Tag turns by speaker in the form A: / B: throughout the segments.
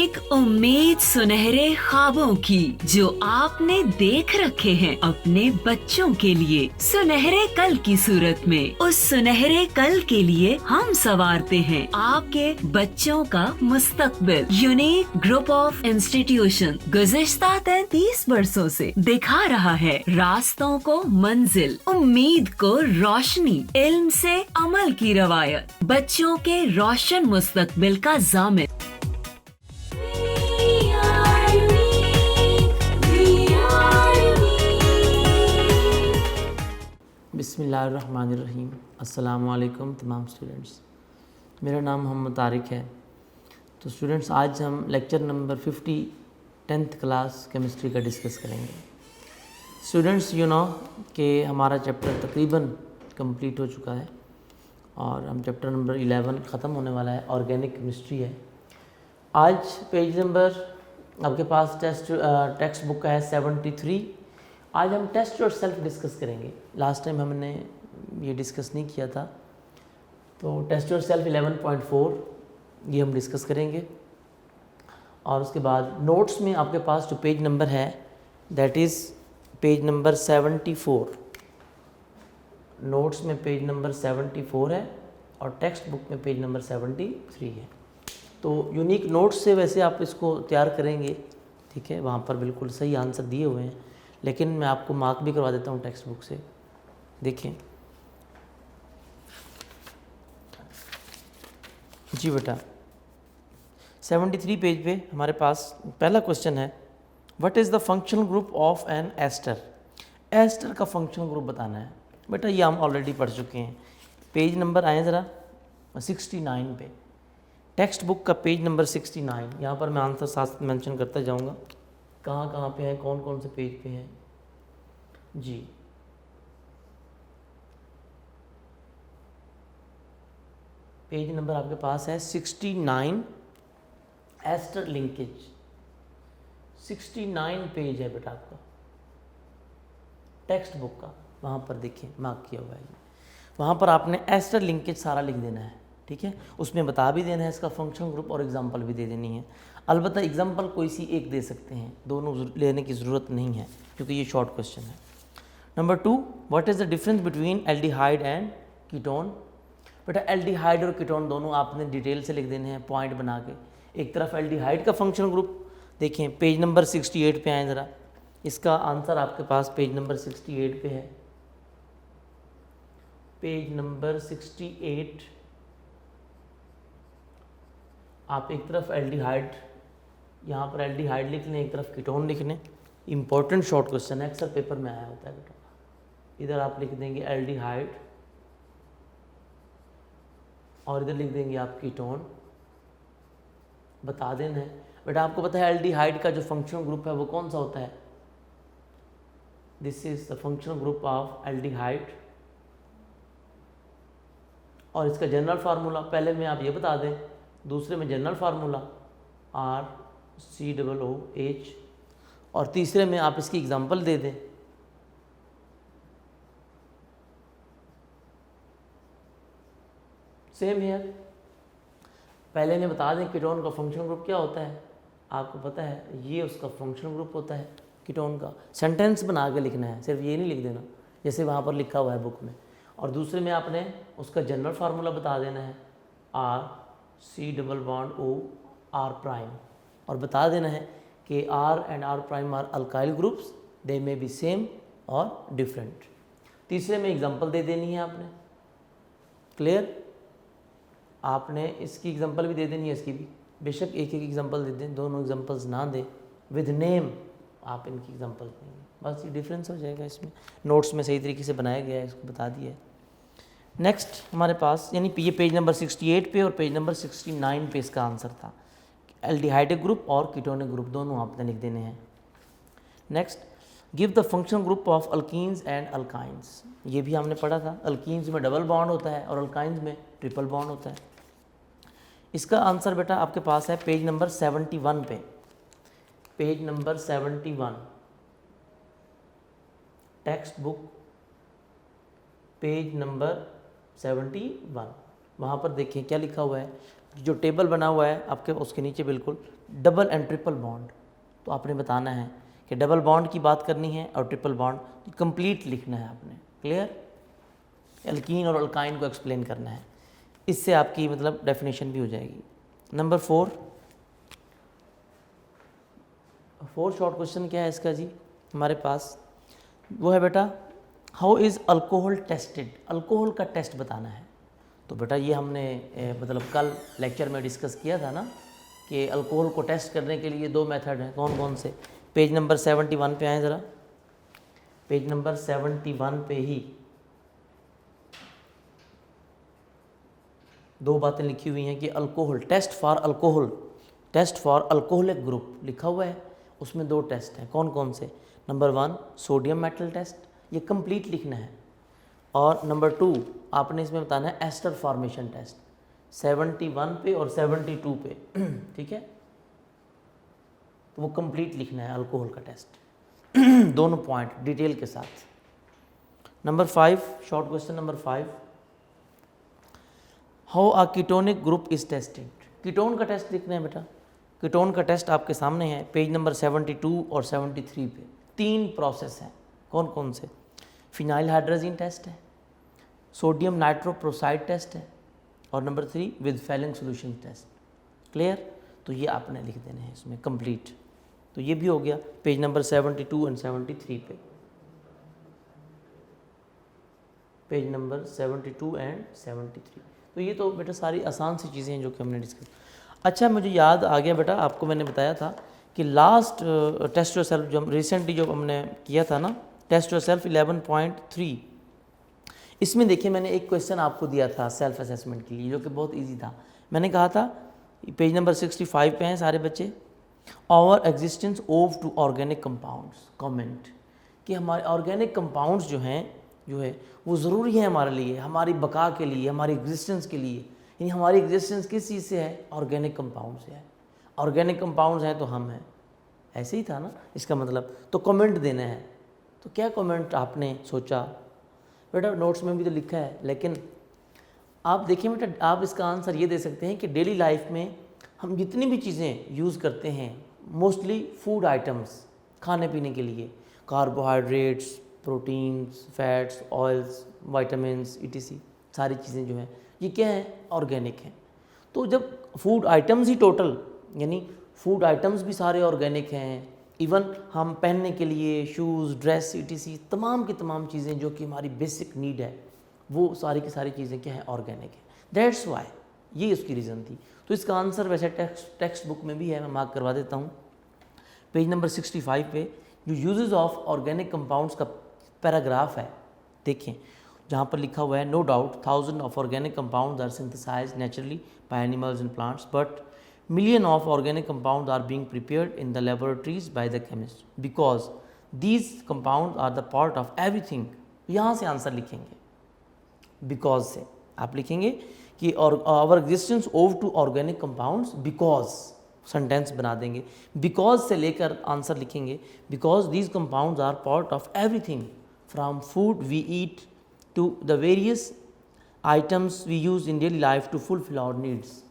A: एक उम्मीद सुनहरे ख्वाबों की जो आपने देख रखे हैं अपने बच्चों के लिए, सुनहरे कल की सूरत में। उस सुनहरे कल के लिए हम संवारते हैं आपके बच्चों का मुस्तकबिल। यूनिक ग्रुप ऑफ इंस्टीट्यूशन गुज़िश्ता 33 वर्षों से दिखा रहा है रास्तों को मंजिल, उम्मीद को रोशनी, इल्म से अमल की रवायत, बच्चों के रोशन मुस्तकबिल का जामिन।
B: बिस्मिल्लाहिर्रहमानिर्रहीम। अस्सलामु अलैकुम तमाम स्टूडेंट्स, मेरा नाम मोहम्मद तारिक है। तो स्टूडेंट्स, आज हम lecture number 50 10th class chemistry का डिस्कस करेंगे। स्टूडेंट्स, यू नो कि हमारा चैप्टर तकरीबन कंप्लीट हो चुका है और हम चैप्टर नंबर 11 ख़त्म होने वाला है, ऑर्गेनिक केमिस्ट्री है। आज पेज नंबर आपके पास टेक्स्ट बुक का है 73। आज हम टेस्ट और सेल्फ डिस्कस करेंगे। लास्ट टाइम हमने ये डिस्कस नहीं किया था, तो टेस्ट और सेल्फ 11.4 ये हम डिस्कस करेंगे। और उसके बाद नोट्स में आपके पास जो पेज नंबर है that is page number 74। Notes में पेज नंबर 74 है और टेक्स्ट बुक में पेज नंबर 73 है। तो यूनिक नोट्स से वैसे आप इसको तैयार करेंगे, ठीक है, वहाँ पर बिल्कुल सही आंसर दिए हुए हैं, लेकिन मैं आपको मार्क भी करवा देता हूँ टेक्स्ट बुक से। देखें जी बेटा, 73 पेज पे हमारे पास पहला क्वेश्चन है, what is the functional group of an ester. Ester का फंक्शनल ग्रुप बताना है बेटा। ये हम ऑलरेडी पढ़ चुके हैं। पेज नंबर आए ज़रा 69 पे, टेक्स्ट बुक का पेज नंबर 69। यहाँ पर मैं आंसर साथ मेंशन करता जाऊँगा कहाँ कहाँ पे हैं, कौन कौन से पेज पे हैं जी। पेज नंबर आपके पास है 69, एस्टर लिंकेज। 69 पेज है बेटा आपका टेक्स्ट बुक का, वहाँ पर देखिए मार्क किया हुआ है। वहाँ पर आपने एस्टर लिंकेज सारा लिख देना है, ठीक है। उसमें बता भी देना है इसका फंक्शन ग्रुप और एग्जांपल भी दे देनी है। अलबत्ता एग्जांपल कोई सी एक दे सकते हैं, दोनों लेने की ज़रूरत नहीं है क्योंकि ये शॉर्ट क्वेश्चन है। Number 2, what is the difference between aldehyde and ketone. बेटा एल्डिहाइड और कीटोन दोनों आपने डिटेल से लिख देने हैं पॉइंट बना के। एक तरफ एल्डिहाइड का फंक्शन ग्रुप देखें, पेज नंबर 68 पे आए ज़रा। इसका आंसर आपके पास पेज नंबर 68 पे है। पेज नंबर 68 आप एक तरफ एल्डिहाइड, यहाँ पर एल्डिहाइड लिख लें, एक तरफ कीटोन लिख लें। इंपॉर्टेंट शॉर्ट क्वेश्चन है, अक्सर पेपर में आया होता है बेटा। इधर आप लिख देंगे एल्डिहाइड और इधर लिख देंगे आप कीटोन। बता देना है बेटा। आपको पता है एल्डिहाइड का जो फंक्शनल ग्रुप है वो कौन सा होता है। This is the functional group of aldehyde. और इसका जनरल फार्मूला पहले में आप ये बता दें, दूसरे में जनरल फार्मूला RCOOH, और तीसरे में आप इसकी एग्जांपल दे दें। सेम है, पहले ने बता दें कीटोन का फंक्शनल ग्रुप क्या होता है। आपको पता है ये उसका फंक्शनल ग्रुप होता है कीटोन का। सेंटेंस बना के लिखना है, सिर्फ ये नहीं लिख देना जैसे वहाँ पर लिखा हुआ है बुक में। और दूसरे में आपने उसका जनरल फार्मूला बता देना है RCOOR', और बता देना है कि R and R' are alkyl groups, they may be same और डिफरेंट। तीसरे में एग्जांपल दे देनी है आपने। क्लियर। आपने इसकी एग्जांपल भी दे देनी है, इसकी भी। बेशक एक एक एग्जांपल दे दें, दोनों एग्जांपल्स ना दें, विद नेम आप इनकी एग्जांपल देंगे, बस ये डिफरेंस हो जाएगा। इसमें नोट्स में सही तरीके से बनाया गया है, इसको बता दिया है। नेक्स्ट हमारे पास यानी ये पेज नंबर 68 पे और पेज नंबर 69 पे इसका आंसर था। एल्डिहाइडिक ग्रुप और कीटोनिक ग्रुप दोनों आपने लिख देने हैं। Next, give the function group of alkenes and alkynes. ये भी हमने पढ़ा था, अल्कीन्स में डबल बॉन्ड होता है और अल्काइंस में ट्रिपल बॉन्ड होता है। इसका आंसर बेटा आपके पास है पेज नंबर 71 पे। Page number 71 text book, page number 71। वहाँ पर देखिए क्या लिखा हुआ है, जो टेबल बना हुआ है आपके उसके नीचे बिल्कुल डबल एंड ट्रिपल बॉन्ड, तो आपने बताना है कि डबल बॉन्ड की बात करनी है और ट्रिपल बॉन्ड कंप्लीट लिखना है आपने। क्लियर? एल्कीन और अल्काइन को एक्सप्लेन करना है, इससे आपकी मतलब डेफिनेशन भी हो जाएगी। नंबर 4 शॉर्ट क्वेश्चन क्या है इसका जी हमारे पास, वो है बेटा how is alcohol tested. Alcohol का टेस्ट बताना है। तो बेटा ये हमने मतलब कल लेक्चर में डिस्कस किया था ना कि अल्कोहल को टेस्ट करने के लिए 2 मेथड हैं, कौन कौन से। पेज नंबर 71 पे आए ज़रा, पेज नंबर 71 पे ही 2 बातें लिखी हुई हैं कि alcohol test for alcoholic group लिखा हुआ है, उसमें 2 टेस्ट हैं, कौन कौन से। नंबर 1 सोडियम मेटल टेस्ट, ये कंप्लीट लिखना है, और नंबर 2 आपने इसमें बताना है एस्टर फॉर्मेशन टेस्ट 71 पे और 72 पे ठीक है, तो वो कंप्लीट लिखना है अल्कोहल का टेस्ट दोनों पॉइंट डिटेल के साथ। Number 5 short question number 5 how a ketonic group is tested. Ketone का टेस्ट लिखना है बेटा। कीटोन का टेस्ट आपके सामने है पेज नंबर 72 और 73 पे। 3 प्रोसेस हैं, कौन कौन से। फिनाइल हाइड्रोजन टेस्ट है, सोडियम नाइट्रोप्रोसाइड टेस्ट है, और number 3 with Fehling solution test. Clear? तो ये आपने लिख देने हैं इसमें कंप्लीट। तो ये भी हो गया पेज नंबर 72 एंड 73 पे, पेज नंबर 72 एंड 73। तो ये तो बेटा सारी आसान सी चीज़ें हैं जो कि हमने डिस्कस। अच्छा मुझे याद आ गया बेटा, आपको मैंने बताया था कि लास्ट टेस्ट योरसेल्फ जो हम रिसेंटली जो हमने किया था ना, टेस्ट योरसेल्फ 11.3, इसमें देखिए मैंने एक क्वेश्चन आपको दिया था सेल्फ असेसमेंट के लिए जो कि बहुत इजी था। मैंने कहा था पेज नंबर 65 पे हैं सारे बच्चे, our existence owe to organic compounds comment, कि हमारे ऑर्गेनिक कंपाउंड्स जो है वो ज़रूरी है हमारे लिए, हमारी बका के लिए, हमारी एग्जिस्टेंस के लिए। यानी हमारी एग्जिस्टेंस किस चीज़ से है? ऑर्गेनिक कंपाउंड से है। ऑर्गेनिक कंपाउंड्स हैं तो हम हैं, ऐसे ही था ना इसका मतलब। तो कमेंट देना है, तो क्या कमेंट आपने सोचा बेटा? नोट्स में भी तो लिखा है, लेकिन आप देखिए बेटा, आप इसका आंसर ये दे सकते हैं कि डेली लाइफ में हम जितनी भी चीज़ें यूज़ करते हैं, मोस्टली फूड आइटम्स, खाने पीने के लिए, carbohydrates, proteins, fats, oils, vitamins, etc, सारी चीज़ें जो हैं ये क्या हैं? ऑर्गेनिक हैं। तो जब फूड आइटम्स ही टोटल, यानी फूड आइटम्स भी सारे ऑर्गेनिक हैं, इवन हम पहनने के लिए शूज़, ड्रेस, ईटीसी, तमाम की तमाम चीज़ें जो कि हमारी बेसिक नीड है, वो सारी की सारी चीज़ें क्या हैं? ऑर्गेनिक है। दैट्स वाई, ये उसकी रीज़न थी। तो इसका आंसर वैसे टेक्स्ट बुक में भी है, मैं मार्क करवा देता हूँ। पेज नंबर 65 पे जो यूजेस ऑफ ऑर्गेनिक कंपाउंड्स का पैराग्राफ है, देखें जहाँ पर लिखा हुआ है no doubt 1000 of organic compounds are synthesized naturally by animals and plants, but million of organic compounds are being prepared in the laboratories by the chemists because these compounds are the part of everything। यहाँ से answer लिखेंगे, because से आप लिखेंगे कि our existence owe to organic compounds because, sentence बना देंगे, because से लेकर आंसर लिखेंगे, because these compounds are part of everything from food we eat to the various items we use in daily life to fulfil our needs.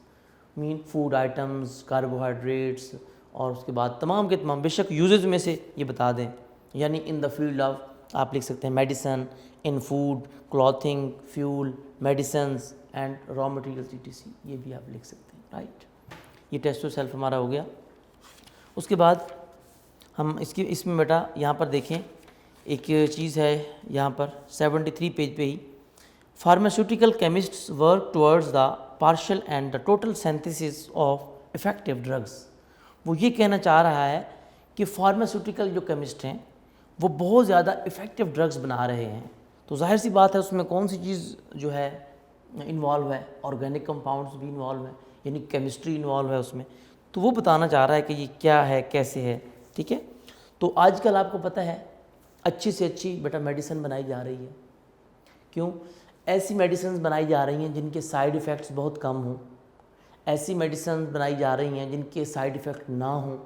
B: Mean food items, carbohydrates, और उसके बाद तमाम के तमाम, बेशक यूजेज में से ये बता दें, यानी इन द फील्ड ऑफ आप लिख सकते हैं medicine, in food, clothing, fuel, medicines and raw materials ETC, ये भी आप लिख सकते हैं। राइट, ये टेस्ट टू सेल्फ हमारा हो गया। उसके बाद हम इसमें बेटा यहाँ पर देखें एक चीज़ है, यहाँ पर 73 पेज पे ही, pharmaceutical chemists work towards the partial and the total synthesis of effective drugs. वो ये कहना चाह रहा है कि फार्मास्यूटिकल जो केमिस्ट हैं वो बहुत ज़्यादा इफ़ेक्टिव ड्रग्स बना रहे हैं। तो जाहिर सी बात है उसमें कौन सी चीज़ जो है इन्वॉल्व है? ऑर्गेनिक कंपाउंड्स भी इन्वॉल्व है, यानी केमिस्ट्री इन्वॉल्व है उसमें। तो वो बताना चाह रहा है कि ये क्या है, कैसे है। ठीक है, तो आजकल आपको पता है अच्छी से अच्छी बेटा मेडिसिन बनाई जा रही है। क्यों? ऐसी मेडिसिन बनाई जा रही हैं जिनके साइड इफ़ेक्ट्स बहुत कम हों, ऐसी मेडिसिन बनाई जा रही हैं जिनके साइड इफ़ेक्ट ना हों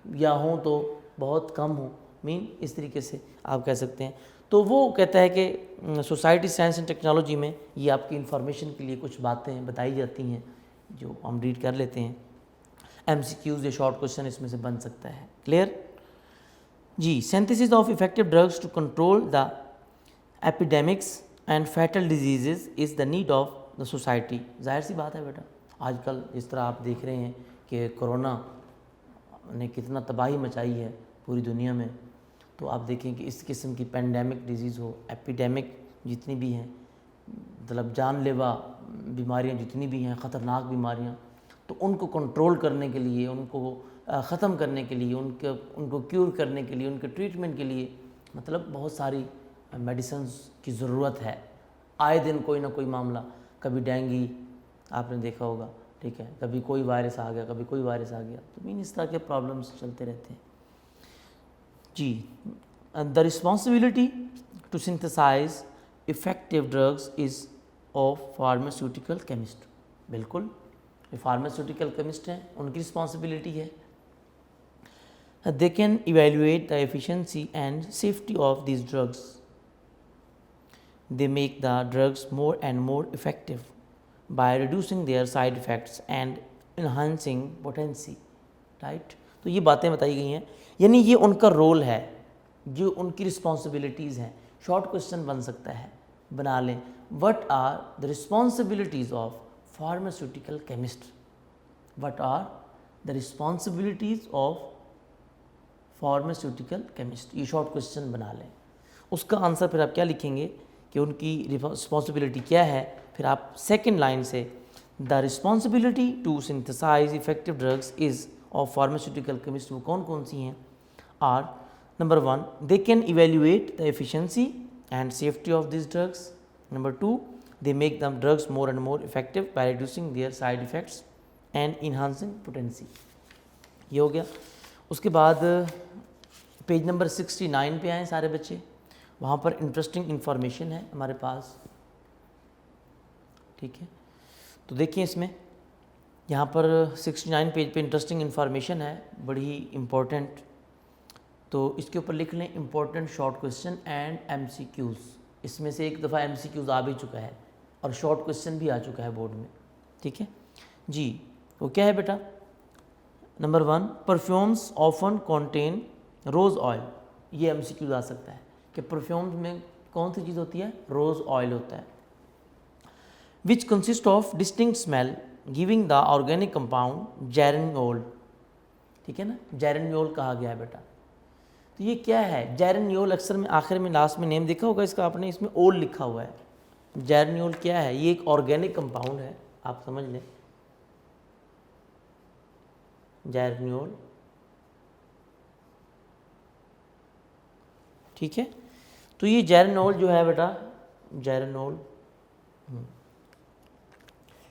B: या हों तो बहुत कम हों, मीन इस तरीके से आप कह सकते हैं। तो वो कहता है कि सोसाइटी साइंस एंड टेक्नोलॉजी में ये आपकी इन्फॉर्मेशन के लिए कुछ बातें बताई जाती हैं, जो हम रीड कर लेते हैं। MCQs या शॉर्ट क्वेश्चन इसमें से बन सकता है। क्लियर जी। Synthesis of effective drugs to control the epidemics and fatal diseases is the need of the society. जाहिर सी बात है बेटा, आजकल जिस तरह आप देख रहे हैं कि कोरोना ने कितना तबाही मचाई है पूरी दुनिया में, तो आप देखें कि इस किस्म की पेंडेमिक डिजीज़ हो, एपिडेमिक जितनी भी हैं, मतलब जानलेवा बीमारियां जितनी भी हैं, ख़तरनाक बीमारियां, तो उनको कंट्रोल करने के लिए, उनको ख़त्म करने के लिए, उनको क्यूर करने के लिए, उनके ट्रीटमेंट के लिए मतलब बहुत सारी मेडिसिन्स की ज़रूरत है। आए दिन कोई ना कोई मामला, कभी डेंगू आपने देखा होगा, ठीक है, कभी कोई वायरस आ गया, कभी कोई वायरस आ गया, तो मीन इस तरह के प्रॉब्लम्स चलते रहते हैं जी। The responsibility to synthesise effective drugs is of pharmaceutical chemist. बिल्कुल, ये फार्मास्यूटिकल केमिस्ट हैं, उनकी रिस्पॉन्सिबिलिटी है। They can evaluate the efficiency and safety of these drugs. They make the drugs more and more effective by reducing their side effects and enhancing potency. Right? तो ये बातें बताई गई हैं, यानी ये उनका रोल है, जो उनकी रिस्पॉन्सिबिलिटीज़ हैं। शॉर्ट क्वेश्चन बन सकता है, बना लें, what are the responsibilities of pharmaceutical chemist. What are the responsibilities of pharmaceutical chemist, ये शॉर्ट क्वेश्चन बना लें। उसका आंसर फिर आप क्या लिखेंगे कि उनकी रिस्पॉन्सिबिलिटी क्या है, फिर आप सेकेंड लाइन से the responsibility to synthesise effective drugs is of pharmaceutical chemist, वो कौन कौन सी हैं, are number 1 they can evaluate the efficiency and safety of this drugs, number 2 they make the drugs more and more effective by reducing their side effects and enhancing potency. ये हो गया। उसके बाद पेज नंबर 69 पे आए सारे बच्चे, वहाँ पर इंटरेस्टिंग इन्फॉर्मेशन है हमारे पास, ठीक है। तो देखिए इसमें यहाँ पर 69 पेज पे इंटरेस्टिंग इन्फॉर्मेशन है, बड़ी इम्पोर्टेंट। तो इसके ऊपर लिख लें important short question and MCQs। इसमें से एक दफ़ा MCQs आ भी चुका है और शॉर्ट क्वेश्चन भी आ चुका है बोर्ड में, ठीक है जी। वो क्या है बेटा, number 1 perfumes often contain rose oil. ये MCQs आ सकता है कि परफ्यूम्स में कौन सी चीज़ होती है, रोज़ ऑयल होता है। Which consist of distinct smell giving the organic compound geraniol, ठीक है ना, जेरेनियोल कहा गया है बेटा। तो ये क्या है जेरेनियोल, अक्सर में आखिर में लास्ट में नेम देखा होगा इसका आपने, इसमें ओल लिखा हुआ है। जेरेनियोल क्या है, ये एक ऑर्गेनिक कंपाउंड है, आप समझ लें। जेरेनियोल, ठीक है। तो ये जेरेनियोल जो है बेटा,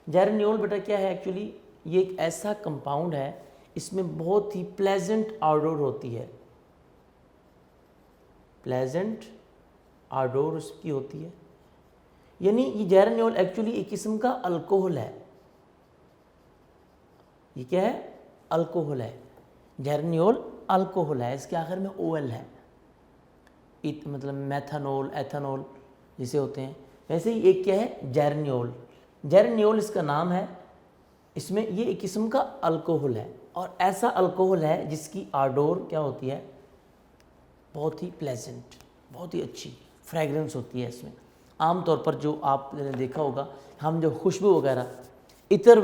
B: जेरेनियोल बेटा क्या है एक्चुअली, ये एक ऐसा कंपाउंड है, इसमें बहुत ही प्लेजेंट ऑडोर होती है, प्लेजेंट ऑडोर उसकी होती है। यानी ये जेरेनियोल एक्चुअली एक किस्म का अल्कोहल है। ये क्या है, अल्कोहल है। जेरेनियोल अल्कोहल है, इसके आखिर में OL है, मतलब मेथनॉल, एथेनॉल जिसे होते हैं, वैसे ही एक क्या है जेरेनियोल। जेरेनियोल इसका नाम है, इसमें ये एक किस्म का अल्कोहल है, और ऐसा अल्कोहल है जिसकी आडोर क्या होती है, बहुत ही प्लेजेंट, बहुत ही अच्छी फ्रेगरेंस होती है इसमें। आमतौर पर जो आपने देखा होगा, हम जो खुशबू वगैरह, इतर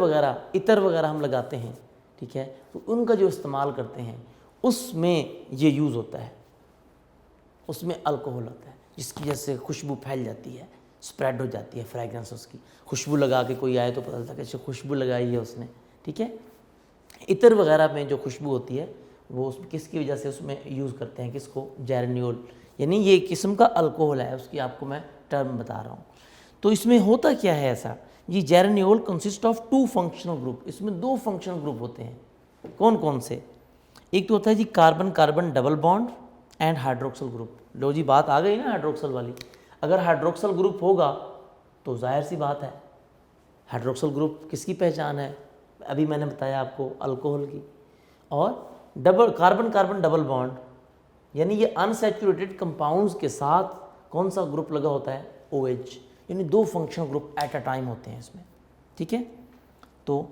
B: वगैरह हम लगाते हैं, ठीक है, तो उनका जो इस्तेमाल करते हैं उसमें ये यूज़ होता है, उसमें अल्कोहल होता है, जिसकी वजह से खुशबू फैल जाती है, स्प्रेड हो जाती है फ्रेगरेंस उसकी। खुशबू लगा के कोई आए तो पता चलता है कि खुशबू लगाई है उसने, ठीक है। इतर वगैरह में जो खुशबू होती है वो उस किसकी वजह से उसमें यूज़ करते हैं, किसको, जेरेनियोल, यानी ये एक किस्म का अल्कोहल है, उसकी आपको मैं टर्म बता रहा हूँ। तो इसमें होता क्या है ऐसा, ये जेरेनियोल कंसिस्ट ऑफ 2 फंक्शनल ग्रुप, इसमें 2 फंक्शनल ग्रुप होते हैं। कौन कौन से, एक तो होता है जी carbon carbon double bond and hydroxyl group. लो जी बात आ गई ना हाइड्रोक्सल वाली। अगर हाइड्रोक्सल ग्रुप होगा तो जाहिर सी बात है, हाइड्रोक्सल ग्रुप किसकी पहचान है, अभी मैंने बताया आपको, अल्कोहल की। और double carbon carbon double bond, यानी ये अनसैचुरेटेड कंपाउंड्स के साथ कौन सा ग्रुप लगा होता है, OH, यानी 2 functional group at a time होते हैं इसमें, ठीक है। तो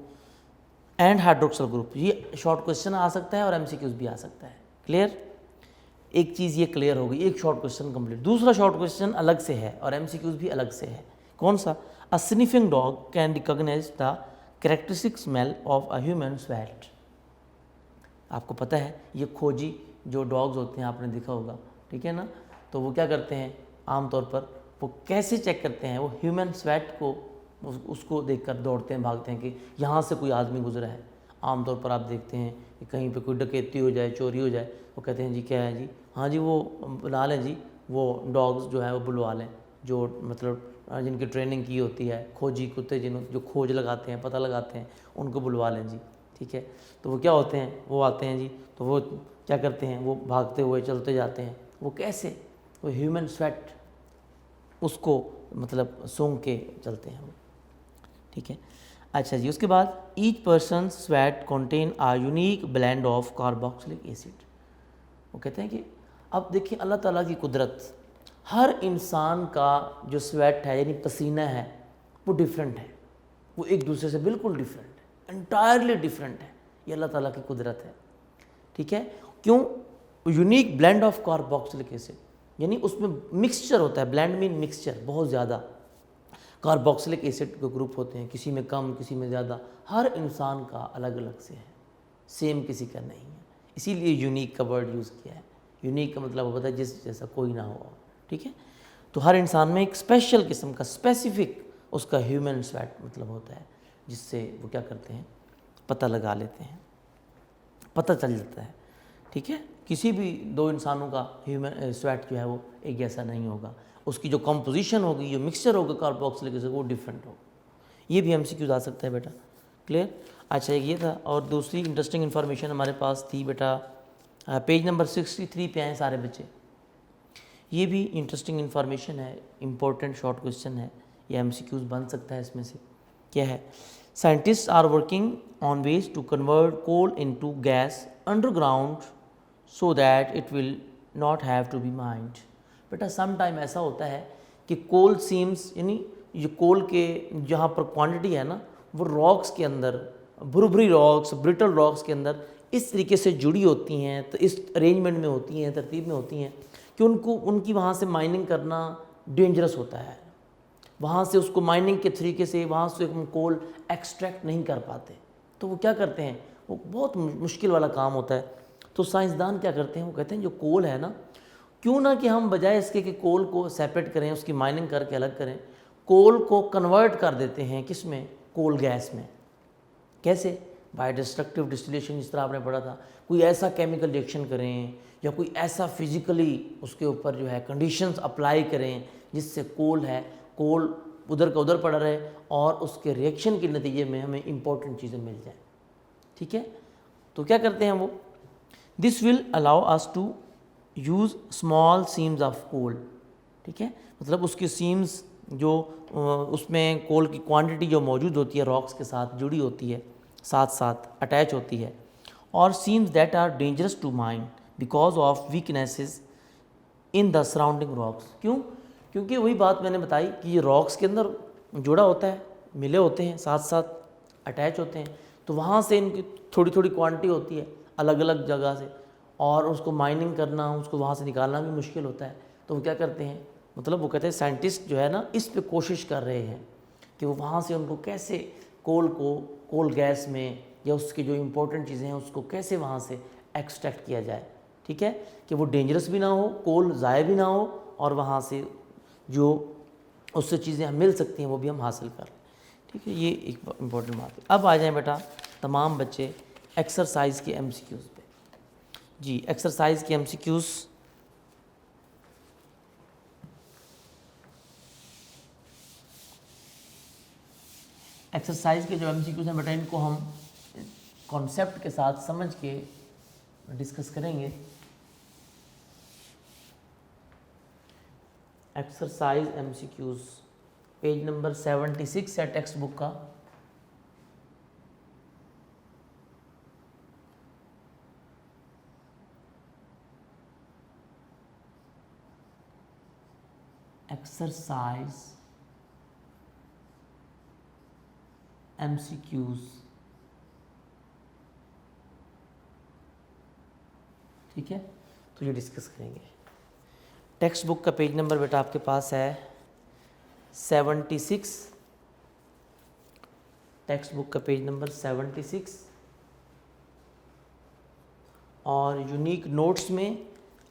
B: एंड हाइड्रोक्सिल ग्रुप। ये शॉर्ट क्वेश्चन आ सकता है और एमसीक्यूज भी आ सकता है। क्लियर? एक चीज़ ये क्लियर हो गई, एक शॉर्ट क्वेश्चन कंप्लीट। दूसरा शॉर्ट क्वेश्चन अलग से है और एमसीक्यूज भी अलग से है। कौन सा? A sniffing dog can recognise the characteristic smell of a human sweat. आपको पता है ये खोजी जो डॉग्स होते हैं आपने देखा होगा, ठीक है ना, तो वो क्या करते हैं आमतौर पर, वो कैसे चेक करते हैं, वो ह्यूमन स्वेट को उसको देखकर दौड़ते हैं, भागते हैं कि यहाँ से कोई आदमी गुजरा है। आमतौर पर आप देखते हैं कि कहीं पे कोई डकैती हो जाए, चोरी हो जाए, वो कहते हैं जी क्या है जी, हाँ जी वो बुला लें जी, वो डॉग्स जो है वो बुलवा लें, जो मतलब जिनकी ट्रेनिंग की होती है, खोजी कुत्ते जो खोज लगाते हैं, पता लगाते हैं, उनको बुलवा लें जी, ठीक है। तो वो क्या होते हैं, वो आते हैं जी, तो वो क्या करते हैं, वो भागते हुए चलते जाते हैं। वो कैसे? वो ह्यूमन स्वेट उसको मतलब सूंघ के चलते हैं वो, ठीक है। अच्छा जी, उसके बाद each person sweat contain a unique blend of carboxylic acid. वो कहते हैं कि अब देखिए अल्लाह ताला की कुदरत, हर इंसान का जो स्वेट है यानी पसीना है वो डिफरेंट है, वो एक दूसरे से बिल्कुल डिफरेंट है, एंटायरली डिफरेंट है। ये अल्लाह ताला की कुदरत है, ठीक है। क्यों? Unique blend of carboxylic acid, यानी उसमें मिक्सचर होता है। ब्लेंड मीन मिक्सचर, बहुत ज़्यादा कार्बोक्सिलिक एसिड के ग्रुप होते हैं, किसी में कम किसी में ज़्यादा, हर इंसान का अलग अलग से है, सेम किसी का नहीं है। इसीलिए यूनिक का वर्ड यूज़ किया है। यूनिक का मतलब होता है जिस जैसा कोई ना हो, ठीक है। तो हर इंसान में एक स्पेशल किस्म का स्पेसिफिक उसका ह्यूमन स्वेट मतलब होता है, जिससे वो क्या करते हैं, पता लगा लेते हैं, पता चल जाता है, ठीक है। किसी भी दो इंसानों का ह्यूमन स्वेट जो है वो एक जैसा नहीं होगा, उसकी जो कंपोजिशन होगी, जो मिक्सचर होगा कार्बोक्सिलिक एसिड, वो डिफरेंट होगा। ये भी एमसीक्यूज आ सकता है बेटा। क्लियर? अच्छा एक ये था, और दूसरी इंटरेस्टिंग इन्फॉर्मेशन हमारे पास थी बेटा, पेज नंबर 63 पे आए सारे बच्चे। ये भी इंटरेस्टिंग इन्फॉर्मेशन है, इंपॉर्टेंट शॉर्ट क्वेश्चन है, ये एमसीक्यूज बन सकता है इसमें से। क्या है? Scientist are working on ways to convert coal into gas underground so that it will not have to be mined. बेटा सम टाइम ऐसा होता है कि कोल सीम्स, यानी ये कोल के जहाँ पर क्वांटिटी है ना, वो रॉक्स के अंदर, भुरभुरी रॉक्स, ब्रिटल रॉक्स के अंदर इस तरीके से जुड़ी होती हैं, तो इस अरेंजमेंट में होती हैं, तरतीब में होती हैं कि उनकी वहाँ से माइनिंग करना डेंजरस होता है। वहाँ से उसको माइनिंग के तरीके से वहाँ से हम कोल एक्सट्रैक्ट नहीं कर पाते। तो वो क्या करते हैं, वो बहुत मुश्किल वाला काम होता है। तो साइंसदान क्या करते हैं, वो कहते हैं जो कोल है ना, क्यों ना कि हम बजाय इसके कि कोल को सेपरेट करें, उसकी माइनिंग करके अलग करें, कोल को कन्वर्ट कर देते हैं किस में, कोल गैस में। कैसे? बाय डिस्ट्रक्टिव डिस्टिलेशन, जिस तरह आपने पढ़ा था, कोई ऐसा केमिकल रिएक्शन करें या कोई ऐसा फिजिकली उसके ऊपर जो है कंडीशंस अप्लाई करें जिससे कोल है, कोल उधर का उधर पड़ा रहे और उसके रिएक्शन के नतीजे में हमें इंपॉर्टेंट चीज़ें मिल जाएं, ठीक है। तो क्या करते हैं वो, this will allow us to use small seams of coal, ठीक है। मतलब उसकी सीम्स जो उसमें कोल की क्वांटिटी जो मौजूद होती है रॉक्स के साथ जुड़ी होती है, साथ साथ अटैच होती है, और seams that are dangerous to mine because of weaknesses in the surrounding rocks. क्यों? क्योंकि वही बात मैंने बताई कि ये रॉक्स के अंदर जुड़ा होता है, मिले होते हैं, साथ साथ अटैच होते हैं, तो वहाँ से इनकी थोड़ी थोड़ी क्वांटिटी होती है अलग अलग जगह से, और उसको माइनिंग करना, उसको वहाँ से निकालना भी मुश्किल होता है। तो वो क्या करते हैं, मतलब वो कहते हैं साइंटिस्ट जो है ना, इस पे कोशिश कर रहे हैं कि वो वहाँ से उनको कैसे कोल गैस में या उसकी जो इम्पोर्टेंट चीज़ें हैं उसको कैसे वहाँ से एक्सट्रैक्ट किया जाए, ठीक है, कि वो डेंजरस भी ना हो, कोल ज़ाया भी ना हो, और वहाँ से जो उससे चीज़ें मिल सकती हैं वो भी हम हासिल कर लें, ठीक है। ये एक इम्पॉर्टेंट बात है। अब आ जाएं बेटा तमाम बच्चे एक्सरसाइज के एमसीक्यूज़ पे। जी, एक्सरसाइज के एमसीक्यूज़ एक्सरसाइज के जो एमसीक्यूज़ हैं बेटा, इनको हम कॉन्सेप्ट के साथ समझ के डिस्कस करेंगे। एक्सरसाइज एमसीक्यूज़ पेज नंबर 76 है टेक्स्ट बुक का। एक्सरसाइज एमसीक्यूज़ ठीक है, तो ये डिस्कस करेंगे। टेक्स्ट बुक का पेज नंबर बेटा आपके पास है 76, टेक्स्ट बुक का पेज नंबर 76, और यूनिक नोट्स में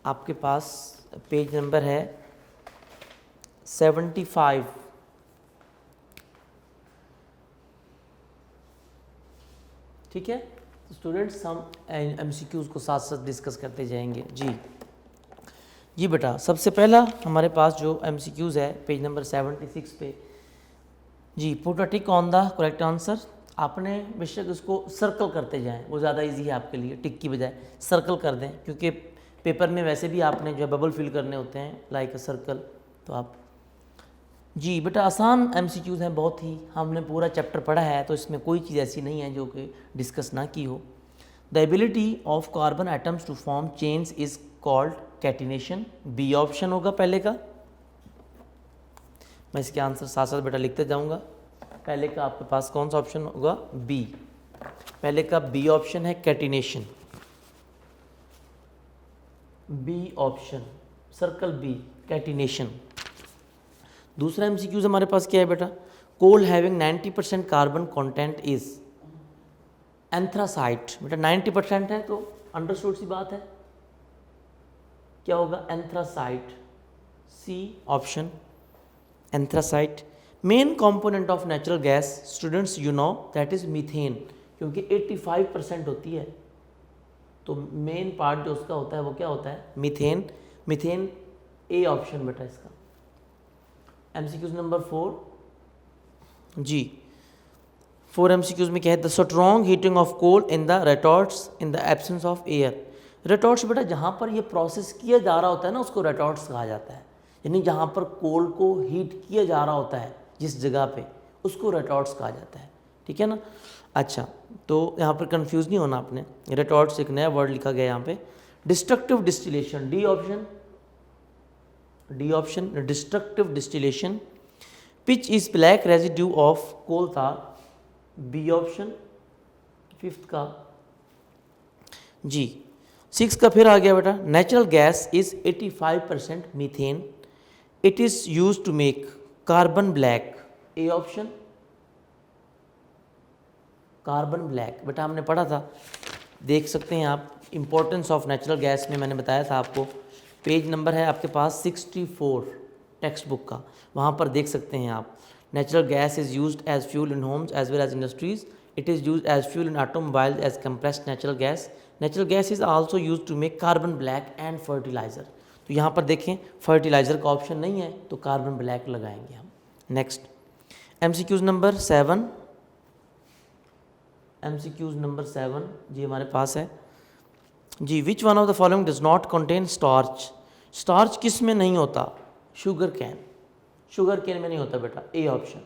B: आपके पास पेज नंबर है 75। ठीक है, तो स्टूडेंट्स हम MCQs को साथ साथ डिस्कस करते जाएंगे। जी बेटा, सबसे पहला हमारे पास जो MCQs है पेज नंबर 76 पे, जी put a tick on the correct answer. आपने बेशक इसको सर्कल करते जाएं, वो ज़्यादा इजी है आपके लिए, टिक की बजाय सर्कल कर दें, क्योंकि पेपर में वैसे भी आपने जो बबल फिल करने होते हैं लाइक अ सर्कल, तो आप जी बेटा आसान MCQs हैं बहुत ही, हमने पूरा चैप्टर पढ़ा है तो इसमें कोई चीज़ ऐसी नहीं है जो कि डिस्कस ना की हो। The ability of carbon atoms to form chains is called catenation, B option होगा पहले का। मैं इसके आंसर साथ साथ बेटा लिखते जाऊंगा। पहले का आपके पास कौन सा ऑप्शन होगा? बी। पहले का बी ऑप्शन है catenation, B option, circle B, catenation. दूसरा MCQs हमारे पास क्या है बेटा? Coal having 90% carbon content is anthracite. बेटा 90% है तो अंडरस्टूड सी बात है, क्या होगा? Anthracite, C option, anthracite. Main component of natural gas students you know that is methane, क्योंकि 85% होती है तो मेन पार्ट जो उसका होता है वो क्या होता है? मीथेन। मीथेन ए ऑप्शन बेटा इसका। MCQs नंबर 4 जी, 4 MCQs में क्या है? The strong heating of coal in the retorts in the absence of air. Retorts बेटा जहाँ पर ये प्रोसेस किया जा रहा होता है ना उसको रेटॉर्ट्स कहा जाता है, यानी जहाँ पर कोल को हीट किया जा रहा होता है जिस जगह पे, उसको रेटॉर्ट्स कहा जाता है। ठीक है ना? अच्छा, तो यहाँ पर कंफ्यूज नहीं होना आपने, रेटॉर्ट्स एक नया वर्ड लिखा गया यहाँ पे। Destructive distillation, D option, D option, destructive distillation. Pitch is black residue of coal tar, B option, 5th का। जी 6 का फिर आ गया बेटा, natural gas is 85% methane, it is use to make carbon black, A option, carbon black. बेटा हमने पढ़ा था, देख सकते हैं आप, इंपॉर्टेंस ऑफ नेचुरल गैस में मैंने बताया था आपको, पेज नंबर है आपके पास 64 टेक्स्ट बुक का, वहाँ पर देख सकते हैं आप। Natural gas is used as fuel in homes as well as industries, it is used as fuel in automobile as compressed natural gas, natural gas is also used to make carbon black and fertiliser. तो यहाँ पर देखें fertiliser का option नहीं है तो carbon black लगाएंगे हम। Next MCQs number 7, MCQs number 7 जी हमारे पास है जी। Which one of the following does not contain starch. Starch किस में नहीं होता? शुगर कैन, शुगर कैन में नहीं होता बेटा, ए ऑप्शन,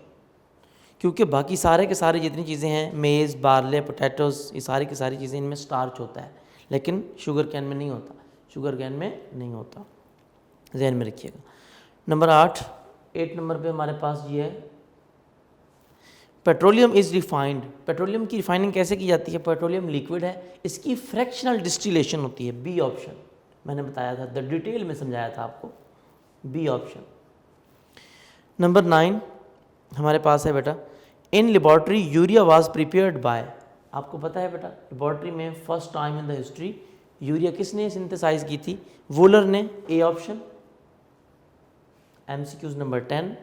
B: क्योंकि बाकी सारे के सारे जितनी चीज़ें हैं, मेज़, बार्ले, पोटैटोज़, ये सारी की सारी चीज़ें इनमें स्टार्च होता है, लेकिन शुगर कैन में नहीं होता, शुगर कैन में नहीं होता, ध्यान में रखिएगा। नंबर 8 नंबर पे हमारे पास ये है, पेट्रोलियम इज़ रिफाइंड। पेट्रोलियम की रिफाइनिंग कैसे की जाती है? पेट्रोलियम लिक्विड है, इसकी फ्रैक्शनल डिस्टिलेशन होती है, बी ऑप्शन, मैंने बताया था, द डिटेल में समझाया था आपको, बी ऑप्शन। नंबर 9 हमारे पास है बेटा, in laboratory urea was prepared by. आपको पता है बेटा लेबॉर्ट्री में first time in the history urea किसने सिंथेसाइज की थी? वूलर ने, ए ऑप्शन। MCQs नंबर 10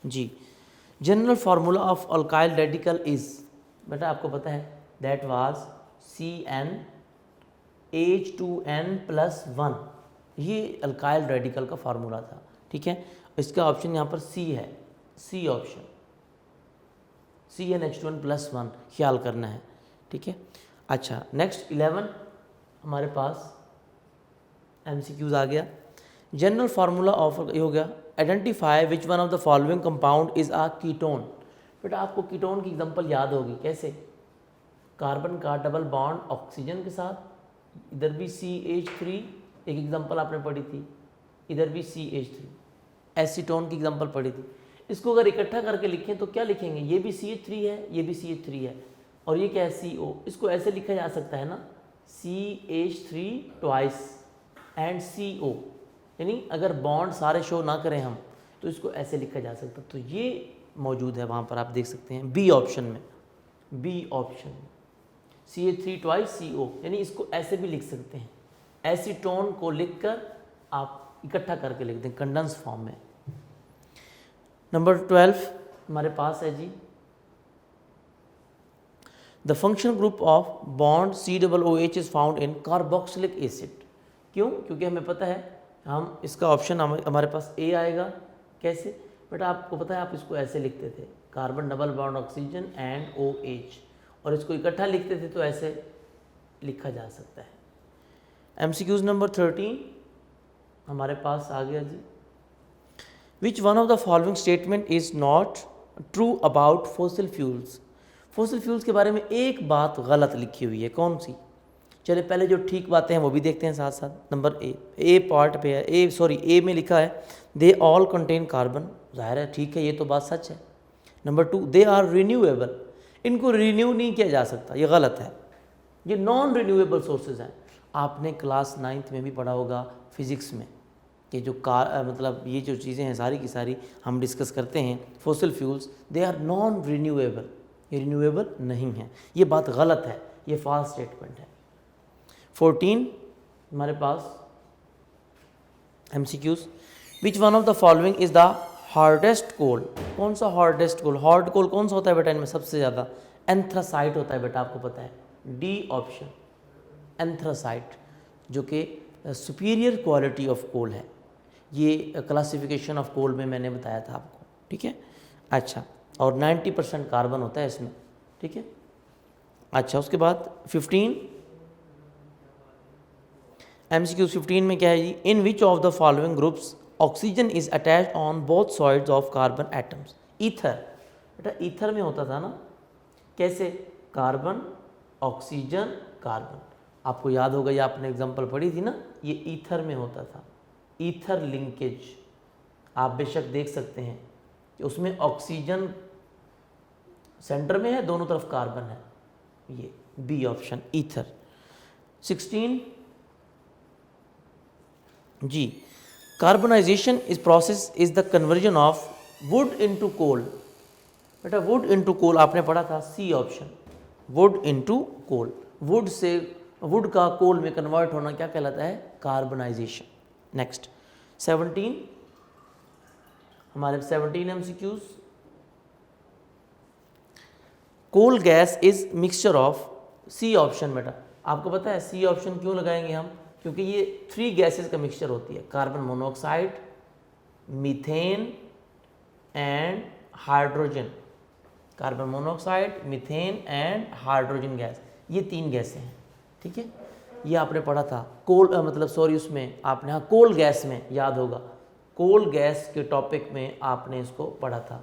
B: जी, general formula of alkyl radical is, बेटा आपको पता है दैट वाज CnH2n+1, ये अल्काइल रेडिकल का फार्मूला था। ठीक है, इसका ऑप्शन यहाँ पर सी है, सी ऑप्शन, CnH2n+1 ख्याल करना है। ठीक है, अच्छा नेक्स्ट 11 हमारे पास MCQs आ गया। जनरल फार्मूला ऑफ, ये हो गया, identify which one of the following compound is a ketone. बेटा आपको कीटोन की एग्जांपल याद होगी, कैसे? कार्बन का डबल बॉन्ड ऑक्सीजन के साथ, इधर भी CH3, एक एग्जांपल आपने पढ़ी थी, इधर भी CH3, एसीटोन की एग्जांपल पढ़ी थी। इसको अगर इकट्ठा करके लिखें तो क्या लिखेंगे? ये भी CH3 है, ये भी CH3 है, और ये क्या है? CO। इसको ऐसे लिखा जा सकता है ना, CH3 ट्वाइस एंड CO, यानी अगर बॉन्ड सारे शो ना करें हम तो इसको ऐसे लिखा जा सकता, तो ये मौजूद है वहाँ पर, आप देख सकते हैं बी ऑप्शन में, B option CH3 twice CO, यानी इसको ऐसे भी लिख सकते हैं, एसीटोन को लिखकर आप इकट्ठा करके लिख दें कंडेंस फॉर्म में। नंबर 12 हमारे पास है जी, the function group of bond COOH is found in carboxylic acid. क्यों? क्योंकि हमें पता है, हम इसका ऑप्शन हमारे पास ए आएगा। कैसे बेटा? आपको पता है आप इसको ऐसे लिखते थे, carbon double bond oxygen and OH, और इसको इकट्ठा लिखते थे तो ऐसे लिखा जा सकता है। MCQs नंबर 13 हमारे पास आ गया जी, which one of the following statement is not true about fossil fuels. Fossil fuels के बारे में एक बात गलत लिखी हुई है, कौन सी? चलिए पहले जो ठीक बातें हैं वो भी देखते हैं साथ साथ। नंबर ए पार्ट पे है, ए में लिखा है दे ऑल कंटेन कार्बन, जाहिर है ठीक है, ये तो बात सच है। नंबर 2 दे आर रिन्यूएबल, इनको रिन्यू नहीं किया जा सकता, ये गलत है, ये नॉन रिन्यूएबल सोर्सेज हैं। आपने क्लास 9th में भी पढ़ा होगा फिजिक्स में कि जो मतलब ये जो चीज़ें हैं सारी की सारी हम डिस्कस करते हैं, fossil fuels they are non renewable, ये रिन्यूएबल नहीं है, ये बात गलत है, ये फॉल्स स्टेटमेंट है। 14 हमारे पास MCQs, which one of the following is the hardest coal. कौन सा हार्डेस्ट कोल? हार्ड कोल कौन सा होता है बेटा इनमें सबसे ज़्यादा? एंथ्रासाइट होता है बेटा, आपको पता है, डी ऑप्शन एंथ्रासाइट, जो कि सुपीरियर क्वालिटी ऑफ कोल है। ये क्लासिफिकेशन ऑफ कोल में मैंने बताया था आपको, ठीक है। अच्छा, और 90% कार्बन होता है इसमें, ठीक है। अच्छा, उसके बाद 15 MCQ 15 में क्या है जी, in which of the following groups oxygen is attached on both sides of carbon atoms. Ether, बेटा ईथर में होता था ना, कैसे? कार्बन ऑक्सीजन कार्बन, आपको याद होगा, ये आपने एग्जांपल पढ़ी थी ना, ये ईथर में होता था, ईथर लिंकेज। आप बेशक देख सकते हैं कि उसमें ऑक्सीजन सेंटर में है, दोनों तरफ कार्बन है, ये बी ऑप्शन ईथर। 16 जी, carbonization is process is the conversion of wood into coal. बेटा वुड इनटू कोल आपने पढ़ा था, C option wood into coal. Wood से वुड का कोल में कन्वर्ट होना क्या कहलाता है? कार्बनाइजेशन। नेक्स्ट 17 हमारे 17 MCQs, coal gas is mixture of, C option. बेटा आपको पता है सी ऑप्शन क्यों लगाएंगे हम? क्योंकि ये 3 गैसेस का मिक्सचर होती है, carbon monoxide, methane and hydrogen. Carbon monoxide, methane and hydrogen gas, ये 3 गैसें हैं, ठीक है। ये आपने पढ़ा था कोल मतलब सॉरी उसमें आपने, हाँ कोल गैस में, याद होगा कोल गैस के टॉपिक में आपने इसको पढ़ा था,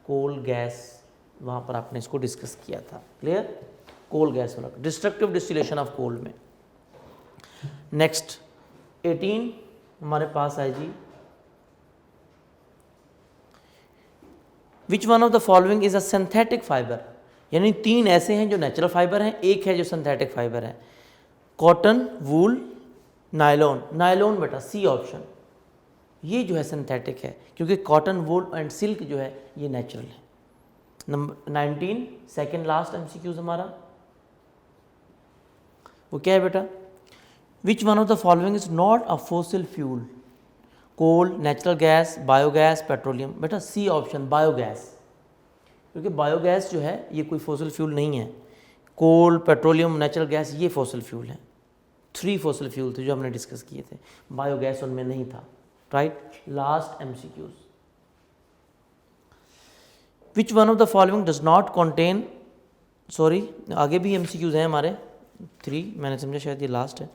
B: कोल गैस, वहाँ पर आपने इसको डिस्कस किया था, क्लियर। कोल गैस वाला डिस्ट्रक्टिव डिस्टिलेशन ऑफ कोल में। नेक्स्ट 18 हमारे पास है जी, which one of the following is a synthetic fibre. यानी 3 ऐसे हैं जो नेचुरल फाइबर हैं, एक है जो सिंथेटिक फाइबर है। कॉटन, वूल, नायलॉन। नायलॉन बेटा सी ऑप्शन, ये जो है सिंथेटिक है, क्योंकि कॉटन, वूल एंड सिल्क जो है ये नेचुरल है। नंबर 19 सेकेंड लास्ट MCQs हमारा, वो क्या है बेटा? Which one of the following is not a fossil fuel. Coal, natural gas, biogas, petroleum. बेटा सी ऑप्शन बायोगैस, क्योंकि बायोगैस जो है ये कोई फॉसिल फ्यूल नहीं है। कोल, पेट्रोलियम, नेचुरल गैस ये फॉसिल फ्यूल हैं। 3 फॉसिल फ्यूल थे जो हमने डिस्कस किए थे, बायोगैस उनमें नहीं था, right. Last MCQs, which one of the following does not contain, sorry आगे भी MCQs हैं हमारे 3, मैंने समझा शायद ये लास्ट है।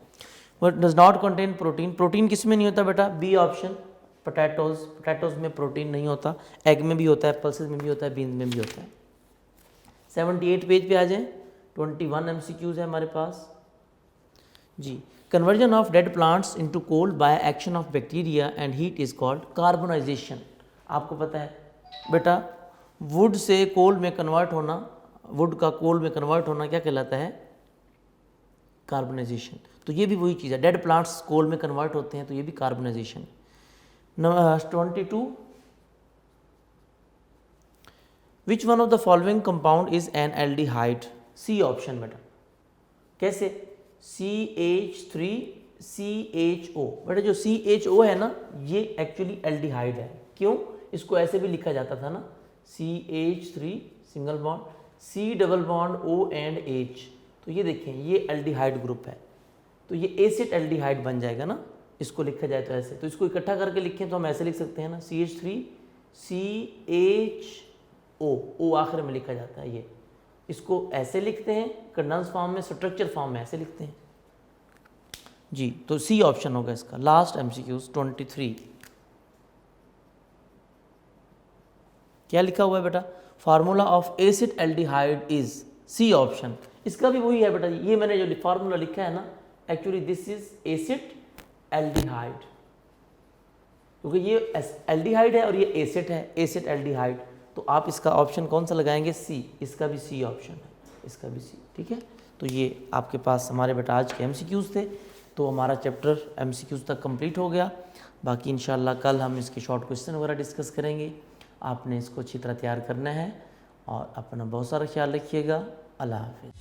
B: But does not contain protein. Protein किस में नहीं होता बेटा? बी ऑप्शन पोटैटोज, पोटैटोज में प्रोटीन नहीं होता, एग में भी होता है, पल्सेस में भी होता है, बीन्स में भी होता है। 78 पेज पे आ जाएं, 21 MCQs है हमारे पास जी। Conversion of dead plants into coal by action of bacteria and heat is called carbonisation. आपको पता है बेटा वुड से कोल में कन्वर्ट होना, वुड का कोल में कन्वर्ट होना क्या कहलाता है? कार्बनाइजेशन। तो ये भी वही चीज़ है, डेड प्लांट्स कोल में कन्वर्ट होते हैं, तो ये भी carbonization. 22 which one of the following compound is an aldehyde? C option बेटा। कैसे? CH3CHO। बेटा जो CHO है ना, ये एक्चुअली एल्डिहाइड है। क्यों? इसको ऐसे भी लिखा जाता था ना, CH3 single bond, C double bond O and H। तो ये देखें, ये एल्डिहाइड ग्रुप है, तो ये एसिड एल्डिहाइड बन जाएगा ना, इसको लिखा जाए तो ऐसे। तो इसको इकट्ठा करके लिखें तो हम ऐसे लिख सकते हैं ना, CH3CHO, O आखिर में लिखा जाता है। ये इसको ऐसे लिखते हैं, कंडेंस फॉर्म में, स्ट्रक्चर फॉर्म में ऐसे लिखते हैं जी। तो सी ऑप्शन होगा इसका। Last MCQs 23। क्या लिखा हुआ है बेटा? Formula of acid aldehyde is, C option. इसका भी वही है बेटा, ये मैंने जो फार्मूला लिखा है ना, actually this is acid aldehyde, क्योंकि ये एल्डिहाइड है और ये एसिड है, एसिड एल्डिहाइड। तो आप इसका ऑप्शन कौन सा लगाएंगे? सी। इसका भी सी ऑप्शन है, इसका भी सी। ठीक है, तो ये आपके पास हमारे बेटा आज के MCQs थे। तो हमारा चैप्टर MCQs तक कंप्लीट हो गया। बाकी इंशाल्लाह कल हम इसके शॉर्ट क्वेश्चन वगैरह डिस्कस करेंगे। आपने इसको अच्छी तरह तैयार करना है और अपना बहुत सारा ख्याल रखिएगा। अल्लाह हाफिज़।